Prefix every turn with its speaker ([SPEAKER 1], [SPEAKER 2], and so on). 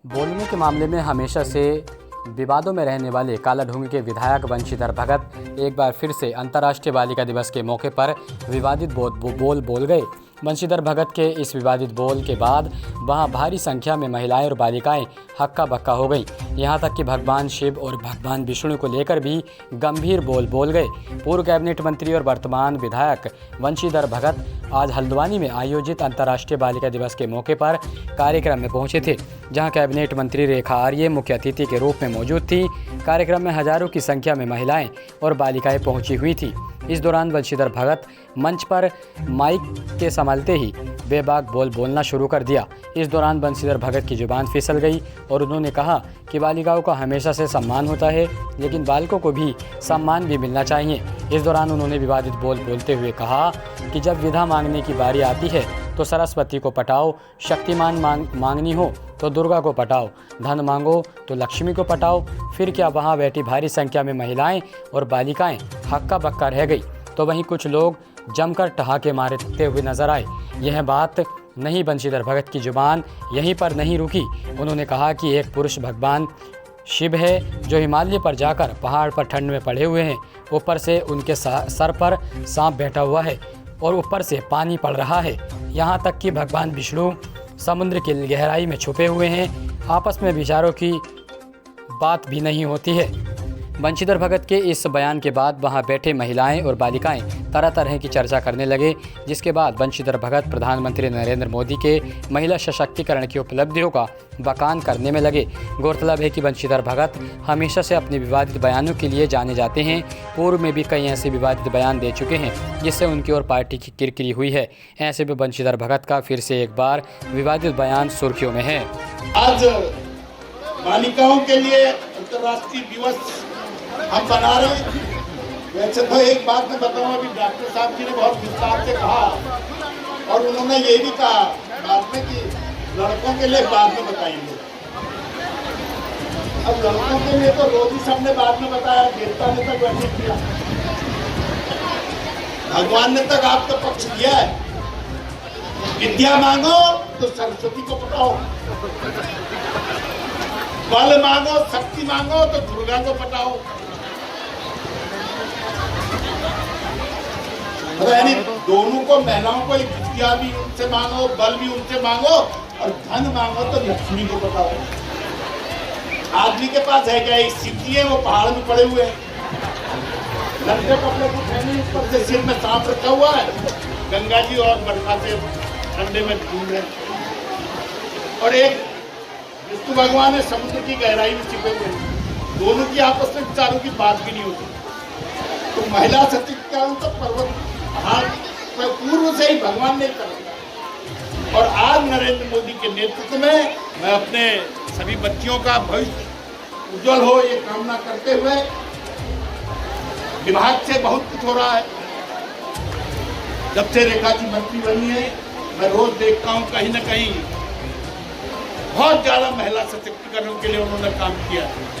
[SPEAKER 1] बोलने के मामले में हमेशा से विवादों में रहने वाले कालाढूंगी के विधायक बंशीधर भगत एक बार फिर से अंतर्राष्ट्रीय बालिका दिवस के मौके पर विवादित बोल गए। बंशीधर भगत के इस विवादित बोल के बाद वहां भारी संख्या में महिलाएं और बालिकाएं हक्का बक्का हो गईं। यहां तक कि भगवान शिव और भगवान विष्णु को लेकर भी गंभीर बोल गए। पूर्व कैबिनेट मंत्री और वर्तमान विधायक बंशीधर भगत आज हल्द्वानी में आयोजित अंतर्राष्ट्रीय बालिका दिवस के मौके पर कार्यक्रम में पहुंचे थे, जहां कैबिनेट मंत्री रेखा आर्य मुख्य अतिथि के रूप में मौजूद थी। कार्यक्रम में हजारों की संख्या में महिलाएं और बालिकाएं पहुंची हुई थी। इस दौरान बंशीधर भगत मंच पर माइक के संभालते ही बेबाक बोलना शुरू कर दिया। इस दौरान बंशीधर भगत की जुबान फिसल गई और उन्होंने कहा कि बालिकाओं का हमेशा से सम्मान होता है, लेकिन बालकों को भी सम्मान भी मिलना चाहिए। इस दौरान उन्होंने विवादित बोलते हुए कहा कि जब विधा मांगने की बारी आती है तो सरस्वती को पटाओ, शक्तिमान मांगनी हो तो दुर्गा को पटाओ, धन मांगो तो लक्ष्मी को पटाओ। फिर क्या वहाँ बैठी भारी संख्या में महिलाएं और बालिकाएं हक्का बक्का रह गई, तो वहीं कुछ लोग जमकर ठहाके मारते हुए नजर आए। यह बात नहीं, बंशीधर भगत की जुबान यहीं पर नहीं रुकी। उन्होंने कहा कि एक पुरुष भगवान शिव है जो हिमालय पर जाकर पहाड़ पर ठंड में पड़े हुए हैं। ऊपर से उनके सर पर सांप बैठा हुआ है और ऊपर से पानी पड़ रहा है। यहाँ तक कि भगवान विष्णु समुद्र की गहराई में छुपे हुए हैं। आपस में विचारों की बात भी नहीं होती है। बंशीधर भगत के इस बयान के बाद वहां बैठे महिलाएं और बालिकाएं तरह तरह की चर्चा करने लगे, जिसके बाद बंशीधर भगत प्रधानमंत्री नरेंद्र मोदी के महिला सशक्तिकरण की उपलब्धियों का बखान करने में लगे। गौरतलब है कि बंशीधर भगत हमेशा से अपने विवादित बयानों के लिए जाने जाते हैं। पूर्व में भी कई ऐसे विवादित बयान दे चुके हैं जिससे उनकी और पार्टी की किरकिरी हुई है। ऐसे में बंशीधर भगत का फिर से एक बार विवादित बयान सुर्खियों में है।
[SPEAKER 2] आज बालिकाओं के लिए अंतर्राष्ट्रीय दिवस हम बना रहे हैं। वैसे तो एक बात मैं बताऊं, अभी डॉक्टर साहब जी ने बहुत विस्तार से कहा और उन्होंने ये भी कहा बाद में कि लड़कों के लिए बाद में बताएंगे। अब लड़कों के लिए तो रोजी सबने बाद में बताया, देवता ने तक वैसे किया, भगवान ने तक आपका पक्ष किया है। विद्या मांगो तो सरस्वती को पटाओ, बल मांगो, शक्ति मांगो तो दुर्गा को पटाओ। यानी दोनों को, महिलाओं को विद्या भी उनसे मांगो, बल भी उनसे मांगो और धन मांगो तो लक्ष्मी को पटाओ। आदमी के पास है क्या? एक सिद्धि है, वो पहाड़ में पड़े हुए हैं, लंबे कपड़े को पहने, ऊपर से सिर में सांप रखा हुआ है, गंगा जी और बरखा से ठंडे में घूम रहे। और एक विष्णु भगवान है, समुद्र की गहराई में छिपे हुए हैं। दोनों की आपस में विचारों की बात भी नहीं होती। तो महिला सशक्तिकरण तो पर्वत पूर्व से ही भगवान ने कर। और आज नरेंद्र मोदी के नेतृत्व में मैं अपने सभी बच्चियों का भविष्य उज्जवल हो ये कामना करते हुए, विभाग से बहुत कुछ हो रहा है। जब से रेखा जी मंत्री बनी है, मैं रोज देखता हूँ कहीं ना कहीं बहुत ज्यादा महिला सशक्तिकरण के लिए उन्होंने काम किया है।